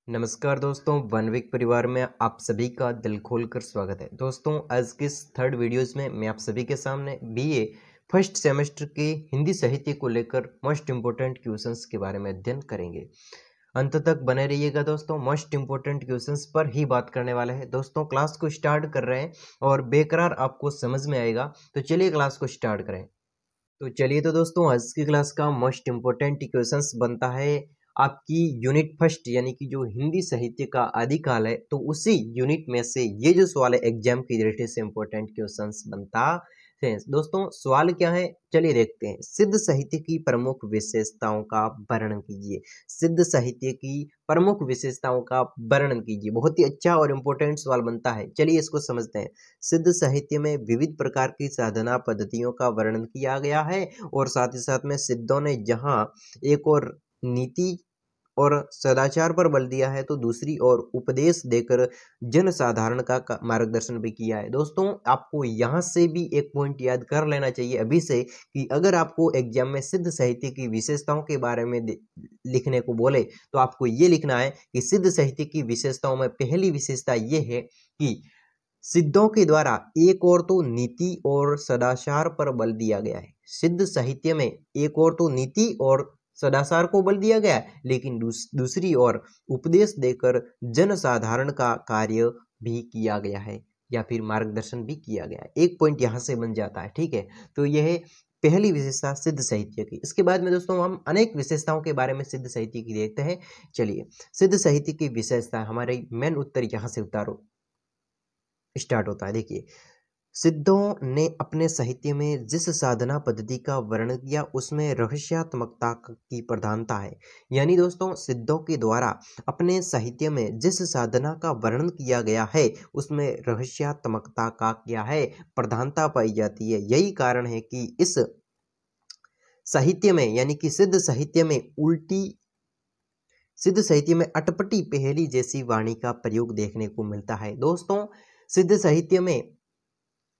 नमस्कार दोस्तों, वनविक परिवार में आप सभी का दिल खोलकर स्वागत है। दोस्तों, आज के इस थर्ड वीडियोस में मैं आप सभी के सामने बीए फर्स्ट सेमेस्टर के हिंदी साहित्य को लेकर मोस्ट इम्पोर्टेंट क्वेश्चंस के बारे में अध्ययन करेंगे। अंत तक बने रहिएगा दोस्तों, मोस्ट इम्पोर्टेंट क्वेश्चंस पर ही बात करने वाले हैं। दोस्तों, क्लास को स्टार्ट कर रहे हैं और बेकरार आपको समझ में आएगा, तो चलिए क्लास को स्टार्ट करें। तो चलिए तो दोस्तों, आज की क्लास का मोस्ट इम्पोर्टेंट क्वेश्चंस बनता है आपकी यूनिट फर्स्ट यानी कि जो हिंदी साहित्य का आदिकाल है, तो उसी यूनिट में से ये जो सवाल है एग्जाम की दृष्टि से इम्पोर्टेंट क्वेश्चंस बनता है। दोस्तों, सवाल क्या है, चलिए देखते हैं। सिद्ध साहित्य की प्रमुख विशेषताओं का वर्णन कीजिए। सिद्ध साहित्य की प्रमुख विशेषताओं का वर्णन कीजिए। बहुत ही अच्छा और इम्पोर्टेंट सवाल बनता है। चलिए इसको समझते हैं। सिद्ध साहित्य में विविध प्रकार की साधना पद्धतियों का वर्णन किया गया है और साथ ही साथ में सिद्धों ने जहाँ एक और नीति और सदाचार पर बल दिया है, तो दूसरी ओर उपदेश देकर जन साधारण का मार्गदर्शन भी किया है। दोस्तों, आपको यहाँ से भी एक पॉइंट याद कर लेना चाहिए अभी से कि अगर आपको एग्जाम में सिद्ध साहित्य की विशेषताओं के बारे में लिखने को बोले, तो आपको ये लिखना है कि सिद्ध साहित्य की विशेषताओं में पहली विशेषता ये है कि सिद्धों के द्वारा एक और तो नीति और सदाचार पर बल दिया गया है। सिद्ध साहित्य में एक और तो नीति और सदाचार को बल दिया गया है, लेकिन दूसरी ओर उपदेश देकर जनसाधारण का कार्य भी किया गया है या फिर मार्गदर्शन भी किया गया है। एक पॉइंट यहाँ से बन जाता है, ठीक है। तो यह पहली विशेषता सिद्ध साहित्य की। इसके बाद में दोस्तों हम अनेक विशेषताओं के बारे में सिद्ध साहित्य की देखते हैं। चलिए, सिद्ध साहित्य की विशेषता, हमारे मेन उत्तर यहाँ से उतारो स्टार्ट होता है। देखिए, सिद्धों ने अपने साहित्य में जिस साधना पद्धति का वर्णन किया उसमें रहस्यात्मकता की प्रधानता है। यानी दोस्तों, सिद्धों के द्वारा अपने साहित्य में जिस साधना का वर्णन किया गया है उसमें रहस्यात्मकता का क्या है, प्रधानता पाई जाती है। यही कारण है कि इस साहित्य में यानी कि सिद्ध साहित्य में अटपटी पहेली जैसी वाणी का प्रयोग देखने को मिलता है। दोस्तों, सिद्ध साहित्य में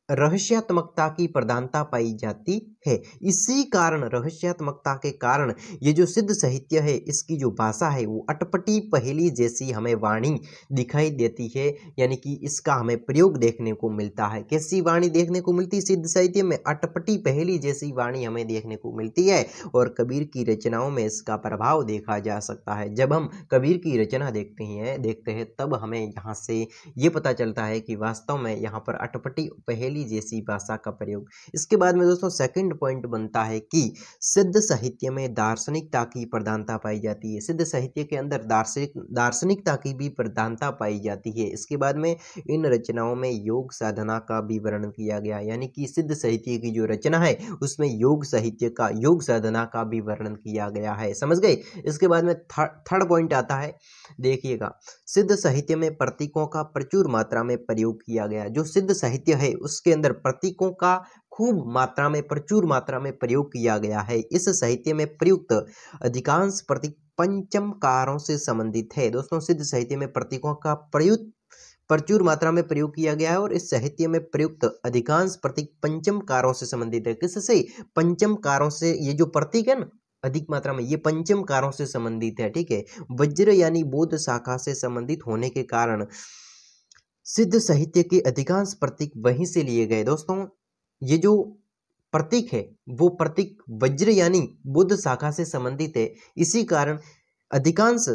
रहस्यात्मकता की प्रधानता पाई जाती है। इसी कारण, रहस्यात्मकता के कारण ये जो सिद्ध साहित्य है इसकी जो भाषा है वो अटपटी पहेली जैसी हमें वाणी दिखाई देती है, यानी कि इसका हमें प्रयोग देखने को मिलता है। कैसी वाणी देखने को मिलती है सिद्ध साहित्य में? अटपटी पहेली जैसी वाणी हमें देखने को मिलती है और कबीर की रचनाओं में इसका प्रभाव देखा जा सकता है। जब हम कबीर की रचना देखते हैं तब हमें यहाँ से ये पता चलता है कि वास्तव में यहाँ पर अटपटी पहेली जैसी भाषा का प्रयोग। इसके बाद में दोस्तों सेकंड पॉइंट बनता है कि सिद्ध साहित्य में दार्शनिकता की प्रधानता पाई जाती है। सिद्ध साहित्य के अंदर दार्शनिकता की भी प्रधानता पाई जाती है। इसके बाद में इन रचनाओं में योग साधना का भी वर्णन किया गया, यानी कि सिद्ध साहित्य की जो रचना है उसमें योग साधना का भी वर्णन किया गया है। समझ गए? इसके बाद में थर्ड पॉइंट आता है, देखिएगा, सिद्ध साहित्य में प्रतीकों का प्रचुर मात्रा में प्रयोग किया गया। जो सिद्ध साहित्य है उसके अंदर प्रतीकों का प्रचुर मात्रा में प्रयोग किया गया है। इस साहित्य में प्रयुक्त अधिकांश प्रतीक पंचमकारों से संबंधित है। दोस्तों, सिद्ध साहित्य में प्रतीकों का प्रचुर मात्रा में प्रयोग किया गया है और इस साहित्य में प्रयुक्त अधिकांश प्रतीक पंचमकारों से संबंधित है। किससे? पंचमकारों से। ये जो प्रतीक है ना, अधिक मात्रा में, ये पंचमकारों से संबंधित है, ठीक है। वज्र यानी बौद्ध शाखा से संबंधित होने के कारण सिद्ध साहित्य के अधिकांश प्रतीक वहीं से लिए गए। दोस्तों, ये जो प्रतीक है वो प्रतीक वज्र यानी बुद्ध शाखा से संबंधित है। इसी कारण अधिकांश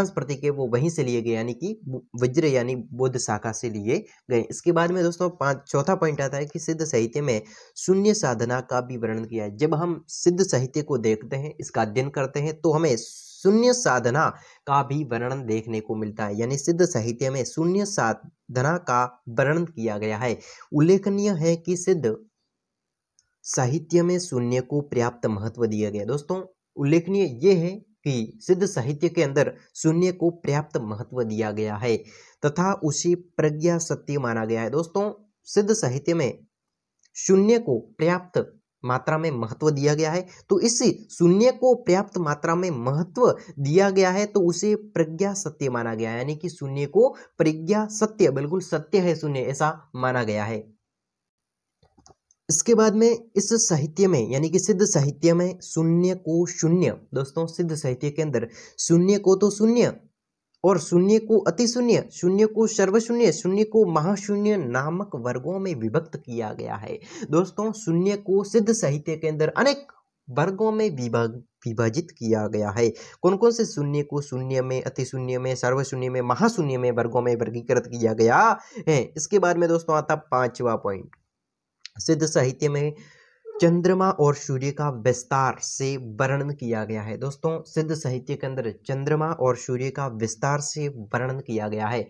प्रतीक है वो वहीं से लिए गए, यानी कि वज्र यानी बुद्ध शाखा से लिए गए। इसके बाद में दोस्तों चौथा पॉइंट आता है कि सिद्ध साहित्य में शून्य साधना का भी वर्णन किया है। जब हम सिद्ध साहित्य को देखते हैं, इसका अध्ययन करते हैं, तो हमें शून्य साधना का भी वर्णन देखने को मिलता है। यानी सिद्ध साहित्य में शून्य साधना का वर्णन किया गया है। उल्लेखनीय है कि सिद्ध साहित्य में शून्य को पर्याप्त महत्व दिया गया। दोस्तों, उल्लेखनीय ये है कि सिद्ध साहित्य के अंदर शून्य को पर्याप्त महत्व दिया गया है तथा उसे प्रज्ञा सत्य माना गया है। दोस्तों, सिद्ध साहित्य में शून्य को पर्याप्त मात्रा में महत्व दिया गया है, तो इस शून्य को पर्याप्त मात्रा में महत्व दिया गया है तो उसे प्रज्ञा सत्य माना गया है। यानी कि शून्य को प्रज्ञा सत्य, बिल्कुल सत्य है शून्य, ऐसा माना गया है। इसके बाद में इस साहित्य में यानी कि सिद्ध साहित्य में शून्य को शून्य, दोस्तों सिद्ध साहित्य के अंदर शून्य को तो शून्य और शून्य को अति शून्य, शून्य को सर्वशून्य, शून्य को महाशून्य नामक वर्गों में विभक्त किया गया है। दोस्तों शून्य को सिद्ध साहित्य के अंदर अनेक वर्गों में विभाजित किया गया है। कौन कौन से शून्य को शून्य में, अति शून्य में, सर्वशून्य में, महाशून्य में वर्गों में वर्गीकृत किया गया है। इसके बाद में दोस्तों आता 5वां पॉइंट, सिद्ध साहित्य में चंद्रमा और सूर्य का विस्तार से वर्णन किया गया है। दोस्तों सिद्ध साहित्य के अंदर चंद्रमा और सूर्य का विस्तार से वर्णन किया गया है।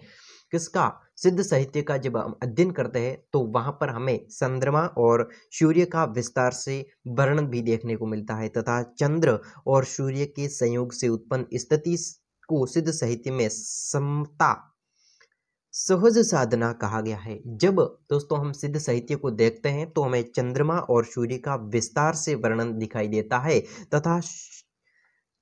किसका? सिद्ध साहित्य का जब हम अध्ययन करते हैं तो वहां पर हमें चंद्रमा और सूर्य का विस्तार से वर्णन भी देखने को मिलता है तथा चंद्र और सूर्य के संयोग से उत्पन्न स्थिति को सिद्ध साहित्य में समता सहज साधना कहा गया है। जब दोस्तों हम सिद्ध साहित्य को देखते हैं तो हमें चंद्रमा और सूर्य का विस्तार से वर्णन दिखाई देता है तथा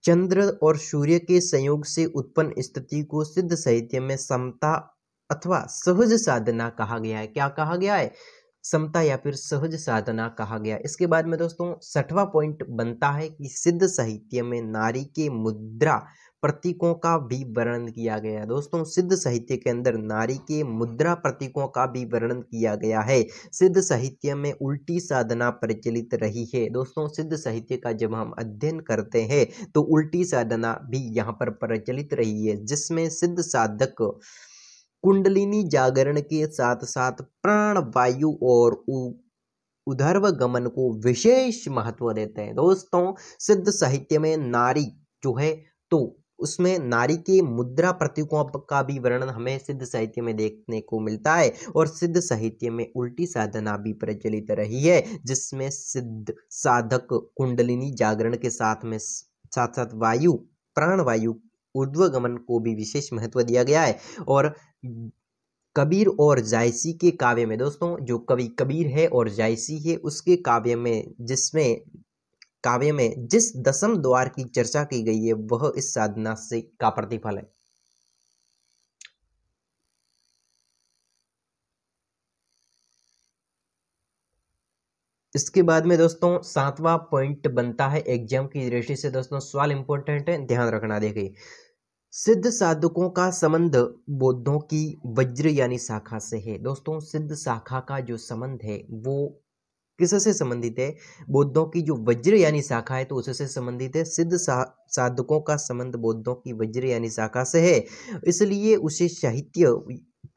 चंद्र और सूर्य के संयोग से उत्पन्न स्थिति को सिद्ध साहित्य में समता अथवा सहज साधना कहा गया है। क्या कहा गया है? समता या फिर सहज साधना कहा गया। इसके बाद में दोस्तों 6वां पॉइंट बनता है कि सिद्ध साहित्य में नारी के मुद्रा प्रतीकों का भी वर्णन किया गया है। दोस्तों सिद्ध साहित्य के अंदर नारी के मुद्रा प्रतीकों का भी वर्णन किया गया है। सिद्ध साहित्य में उल्टी साधना प्रचलित रही है। दोस्तों सिद्ध साहित्य का जब हम अध्ययन करते हैं तो उल्टी साधना भी यहाँ पर प्रचलित रही है, जिसमें सिद्ध साधक कुंडलिनी जागरण के साथ साथ प्राण वायु और ऊर्ध्व गमन को विशेष महत्व देते हैं। दोस्तों सिद्ध साहित्य में नारी जो है तो उसमें नारी के मुद्रा प्रतीकों का भी वर्णन हमें सिद्ध साहित्य में देखने को मिलता है और सिद्ध साहित्य में उल्टी साधना भी प्रचलित रही है, जिसमें सिद्ध साधक कुंडलिनी जागरण के साथ साथ वायु, प्राण वायु, ऊर्ध्व गमन को भी विशेष महत्व दिया गया है। और कबीर और जायसी के काव्य में दोस्तों जो कवि कबीर है और जायसी है उसके काव्य में जिस दशम द्वार की चर्चा की गई है वह इस साधना से का प्रतिफल है। इसके बाद में दोस्तों 7वां पॉइंट बनता है एग्जाम की दृष्टि से। दोस्तों सवाल इंपॉर्टेंट है, ध्यान रखना। देखिए सिद्ध साधकों का संबंध बौद्धों की वज्र यानी शाखा से है। दोस्तों सिद्ध शाखा का जो संबंध है वो किससे संबंधित है? बौद्धों की जो वज्र यानी शाखा है तो उससे संबंधित है। सिद्ध साधकों का संबंध बौद्धों की वज्र यानी शाखा से है, इसलिए उसे साहित्य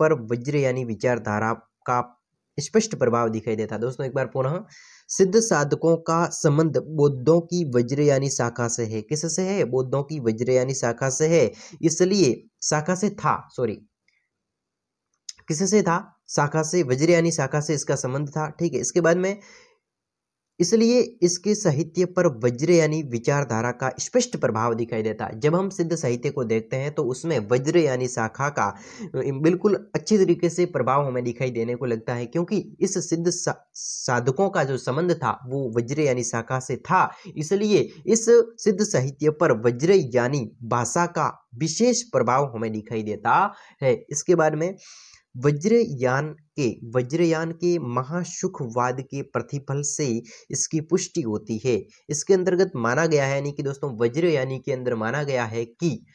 पर वज्र यानी विचारधारा का स्पष्ट प्रभाव दिखाई देता है। दोस्तों एक बार पुनः, सिद्ध साधकों का संबंध बौद्धों की वज्र यानी शाखा से है। किससे है? बौद्धों की वज्र यानी शाखा से है, इसलिए शाखा से था, सॉरी किससे था? शाखा से, वज्र यानी शाखा से इसका संबंध था। ठीक है, इसके बाद में इसलिए इसके साहित्य पर वज्र यानी विचारधारा का स्पष्ट प्रभाव दिखाई देता है। जब हम सिद्ध साहित्य को देखते हैं तो उसमें वज्र यानी शाखा का बिल्कुल अच्छी तरीके से प्रभाव हमें दिखाई देने को लगता है, क्योंकि इस सिद्ध साधकों का जो संबंध था वो वज्र यानी शाखा से था, इसलिए इस सिद्ध साहित्य पर वज्र यानी भाषा का विशेष प्रभाव हमें दिखाई देता है। इसके बाद में वज्रयान के महासुखवाद के प्रतिफल से इसकी पुष्टि होती है। इसके अंतर्गत माना गया है, यानी कि दोस्तों वज्रयानी के अंदर माना गया है कि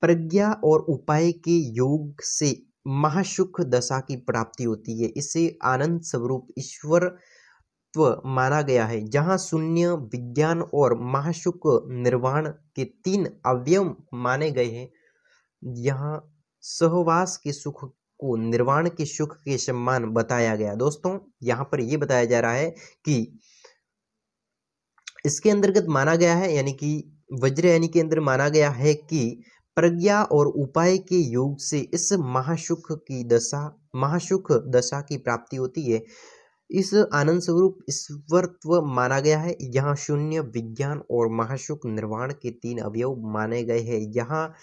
प्रज्ञा और उपाय के योग से महासुख दशा की प्राप्ति होती है। इसे आनंद स्वरूप ईश्वरत्व माना गया है, जहाँ शून्य, विज्ञान और महासुख निर्वाण के 3 अवयव माने गए हैं। यहाँ सहवास के सुख को निर्वाण के सुख के समान बताया गया। दोस्तों यहाँ पर यह बताया जा रहा है कि इसके अंतर्गत माना गया है, यानी कि वज्रयानी के अंदर माना गया है कि प्रज्ञा और उपाय के योग से इस महासुख दशा की प्राप्ति होती है। इस आनंद स्वरूप ईश्वरत्व माना गया है। यहाँ शून्य, विज्ञान और महासुख निर्वाण के 3 अवयव माने गए हैं। यहाँ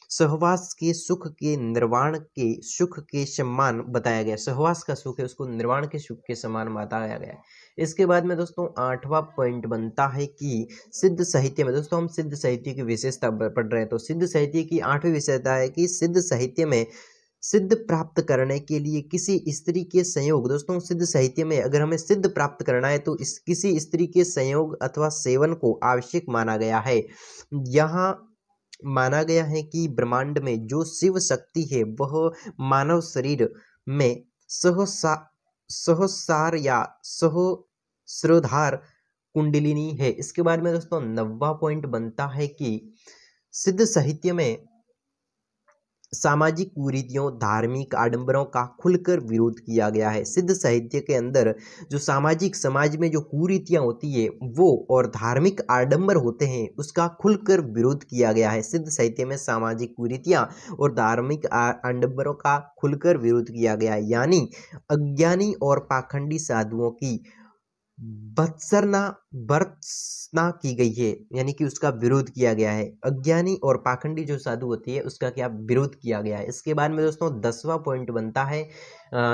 सहवास के सुख के निर्वाण के सुख के समान बताया गया। सहवास का सुख है उसको निर्वाण के सुख के समान बताया गया है। इसके बाद में दोस्तों 8वां पॉइंट बनता है कि सिद्ध साहित्य में, दोस्तों हम सिद्ध साहित्य की विशेषता पढ़ रहे हैं, तो सिद्ध साहित्य की 8वीं विशेषता है कि सिद्ध साहित्य में सिद्ध प्राप्त करने के लिए किसी स्त्री के संयोग, दोस्तों सिद्ध साहित्य में अगर हमें सिद्ध प्राप्त करना है तो किसी स्त्री के संयोग अथवा सेवन को आवश्यक माना गया है। यहाँ माना गया है कि ब्रह्मांड में जो शिव शक्ति है वह मानव शरीर में सहस्रार या सहस्रोधार कुंडलिनी है। इसके बाद में दोस्तों 90वां पॉइंट बनता है कि सिद्ध साहित्य में सामाजिक कुरीतियों, धार्मिक आडंबरों का खुलकर विरोध किया गया है। सिद्ध साहित्य के अंदर जो सामाजिक समाज में जो कुरीतियां होती है वो और धार्मिक आडंबर होते हैं उसका खुलकर विरोध किया गया है। सिद्ध साहित्य में सामाजिक कुरीतियां और धार्मिक आडंबरों का खुलकर विरोध किया गया है, यानी अज्ञानी और पाखंडी साधुओं की भर्त्सना की गई है, यानी कि उसका विरोध किया गया है। अज्ञानी और पाखंडी जो साधु होती है उसका क्या विरोध किया गया है। इसके बाद में दोस्तों 10वां पॉइंट बनता है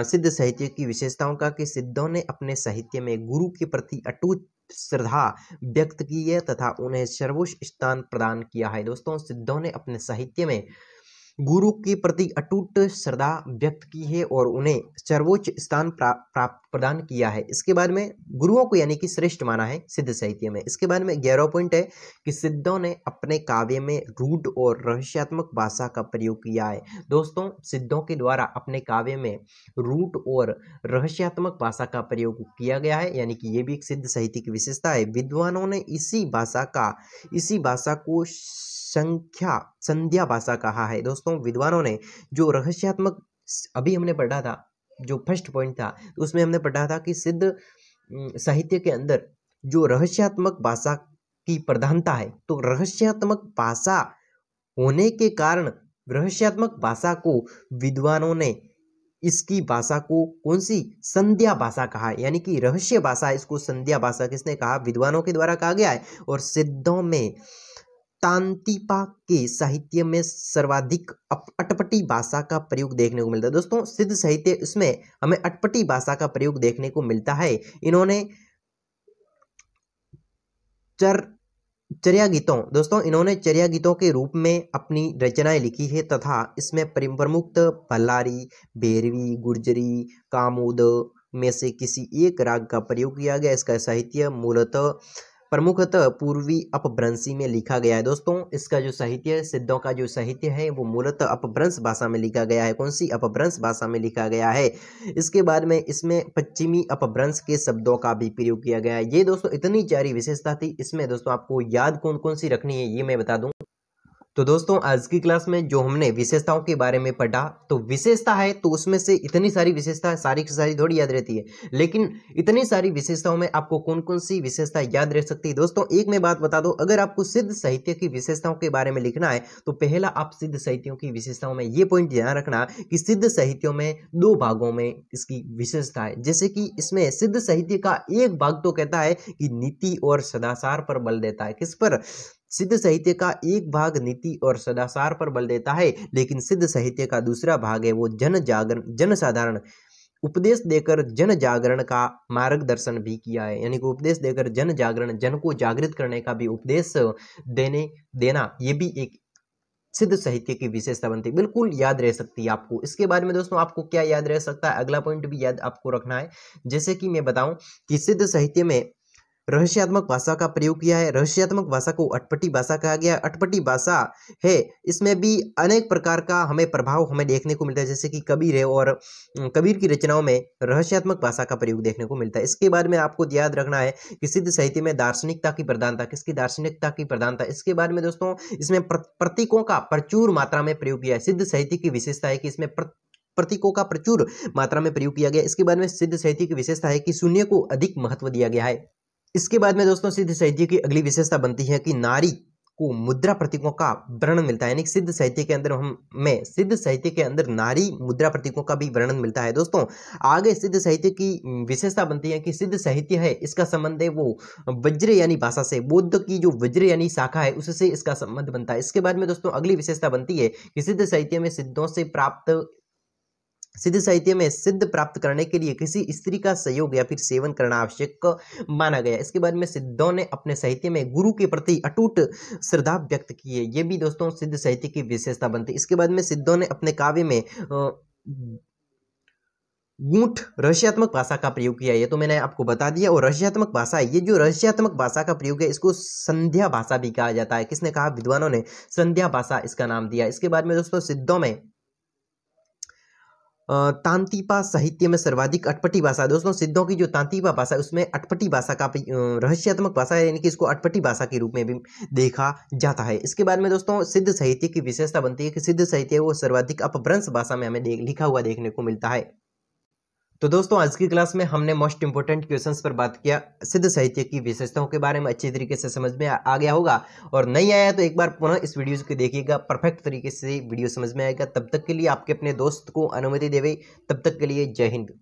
सिद्ध साहित्य की विशेषताओं का कि सिद्धों ने अपने साहित्य में गुरु के प्रति अटूट श्रद्धा व्यक्त की है तथा उन्हें सर्वोच्च स्थान प्रदान किया है। दोस्तों सिद्धों ने अपने साहित्य में गुरु के प्रति अटूट श्रद्धा व्यक्त की है और उन्हें सर्वोच्च स्थान प्रदान किया है। इसके बाद में गुरुओं को यानी कि श्रेष्ठ माना है सिद्ध साहित्य में। इसके बाद में 11वां पॉइंट है कि सिद्धों ने अपने काव्य में रूढ़ और रहस्यात्मक भाषा का प्रयोग किया है। दोस्तों सिद्धों के द्वारा अपने काव्य में रूढ़ और रहस्यात्मक भाषा का प्रयोग किया गया है, यानी कि ये भी एक सिद्ध साहित्य की विशेषता है। विद्वानों ने इसी भाषा को संध्या भाषा कहा है। दोस्तों विद्वानों ने जो रहस्यात्मक, अभी हमने पढ़ा था जो फर्स्ट पॉइंट था तो उसमें हमने पढ़ा था कि सिद्ध साहित्य के अंदर जो रहस्यात्मक भाषा की प्रधानता है, तो रहस्यात्मक भाषा होने के कारण रहस्यात्मक भाषा को विद्वानों ने इसकी भाषा को कौन सी संध्या भाषा कहा है, यानी कि रहस्य भाषा, इसको संध्या भाषा किसने कहा, विद्वानों के द्वारा कहा गया है। और सिद्धों में तांतिपा के साहित्य में सर्वाधिक अटपटी भाषा का प्रयोग देखने को मिलता है। दोस्तों सिद्ध साहित्य इसमें हमें अटपटी भाषा का प्रयोग देखने को मिलता है। इन्होंने चर्या गीतों के रूप में अपनी रचनाएं लिखी है तथा इसमें प्रमुख भल्लारी, भैरवी, गुर्जरी, कामोद में से किसी एक राग का प्रयोग किया गया। इसका साहित्य प्रमुखतः पूर्वी अपभ्रंशी में लिखा गया है। दोस्तों इसका जो साहित्य है, सिद्धों का जो साहित्य है वो मूलतः अपभ्रंश भाषा में लिखा गया है। कौन सी अपभ्रंश भाषा में लिखा गया है। इसके बाद में इसमें पश्चिमी अपभ्रंश के शब्दों का भी प्रयोग किया गया है। ये दोस्तों इतनी सारी विशेषता थी। इसमें दोस्तों आपको याद कौन कौन सी रखनी है ये मैं बता दूं। तो दोस्तों आज की क्लास में जो हमने विशेषताओं के बारे में पढ़ा, तो विशेषता है तो उसमें से इतनी सारी विशेषता सारी की सारी थोड़ी याद रहती है, लेकिन इतनी सारी विशेषताओं में आपको कौन कौन सी विशेषता याद रह सकती है। दोस्तों एक मैं बात बता दूं, अगर आपको सिद्ध साहित्य की विशेषताओं के बारे में लिखना है तो पहला आप सिद्ध साहित्यों की विशेषताओं में ये पॉइंट ध्यान रखना कि सिद्ध साहित्यों में दो भागों में इसकी विशेषता है। जैसे कि इसमें सिद्ध साहित्य का एक भाग तो कहता है कि नीति और सदाचार पर बल देता है। किस पर? सिद्ध साहित्य का एक भाग नीति और सदाचार पर बल देता है, लेकिन सिद्ध साहित्य का दूसरा भाग है वो जनसाधारण उपदेश देकर जन जागरण का मार्गदर्शन भी किया है। यानी कि उपदेश देकर जन जागरण, जन को जागृत करने का भी उपदेश देना, ये भी एक सिद्ध साहित्य की विशेषता बनती है। बिल्कुल याद रह सकती है आपको। इसके बारे में दोस्तों आपको क्या याद रह सकता है, अगला पॉइंट भी याद आपको रखना है। जैसे कि मैं बताऊं कि सिद्ध साहित्य में रहस्यात्मक भाषा का प्रयोग किया है। रहस्यात्मक भाषा को अटपटी भाषा कहा गया है। अटपटी भाषा है, इसमें भी अनेक प्रकार का हमें प्रभाव हमें देखने को मिलता है। जैसे कि कबीर है और कबीर की रचनाओं में रहस्यात्मक भाषा का प्रयोग देखने को मिलता है। इसके बाद में आपको याद रखना है कि सिद्ध साहित्य में दार्शनिकता की प्रधानता, किसकी दार्शनिकता की प्रधानता। इसके बाद में दोस्तों इसमें प्रतीकों का प्रचुर मात्रा में प्रयोग किया है। सिद्ध साहित्य की विशेषता है कि इसमें प्रतीकों का प्रचुर मात्रा में प्रयोग किया गया। इसके बाद में सिद्ध साहित्य की विशेषता है कि शून्य को अधिक महत्व दिया गया है। इसके बाद में दोस्तों सिद्ध साहित्य की अगली विशेषता बनती है कि नारी को मुद्रा प्रतीकों का वर्णन मिलता है। यानी कि सिद्ध साहित्य के अंदर सिद्ध साहित्य के अंदर नारी मुद्रा प्रतीकों का भी वर्णन मिलता है। दोस्तों आगे सिद्ध साहित्य की विशेषता बनती है कि सिद्ध साहित्य है इसका संबंध है वो वज्र यानी भाषा से, बौद्ध की जो वज्र यानी शाखा है उससे इसका संबंध बनता है। इसके बाद में दोस्तों अगली विशेषता बनती है कि सिद्ध साहित्य में सिद्ध साहित्य में सिद्ध प्राप्त करने के लिए किसी स्त्री का सहयोग या फिर सेवन करना आवश्यक माना गया। इसके बाद में सिद्धों ने अपने साहित्य में गुरु के प्रति अटूट श्रद्धा व्यक्त की है। ये भी दोस्तों सिद्ध साहित्य की विशेषता बनती है। इसके बाद में सिद्धों ने अपने काव्य में गूंठ रहस्यात्मक भाषा का प्रयोग किया, ये तो मैंने आपको बता दिया। और रहस्यात्मक भाषा है, ये जो रहस्यात्मक भाषा का प्रयोग है इसको संध्या भाषा भी कहा जाता है। किसने कहा? विद्वानों ने संध्या भाषा इसका नाम दिया। इसके बाद में दोस्तों सिद्धों में तांतीपा साहित्य में सर्वाधिक अटपटी भाषा। दोस्तों सिद्धों की जो तांतीपा भाषा है उसमें अटपटी भाषा का रहस्यात्मक भाषा है, यानी कि इसको अटपटी भाषा के रूप में भी देखा जाता है। इसके बाद में दोस्तों सिद्ध साहित्य की विशेषता बनती है कि सिद्ध साहित्य वो सर्वाधिक अपभ्रंश भाषा में हमें लिखा हुआ देखने को मिलता है। तो दोस्तों आज की क्लास में हमने मोस्ट इंपोर्टेंट क्वेश्चंस पर बात किया। सिद्ध साहित्य की विशेषताओं के बारे में अच्छी तरीके से समझ में आ गया होगा, और नहीं आया तो एक बार पुनः इस वीडियो को देखिएगा, परफेक्ट तरीके से वीडियो समझ में आएगा। तब तक के लिए आपके अपने दोस्त को अनुमति देवे। तब तक के लिए जय हिंद।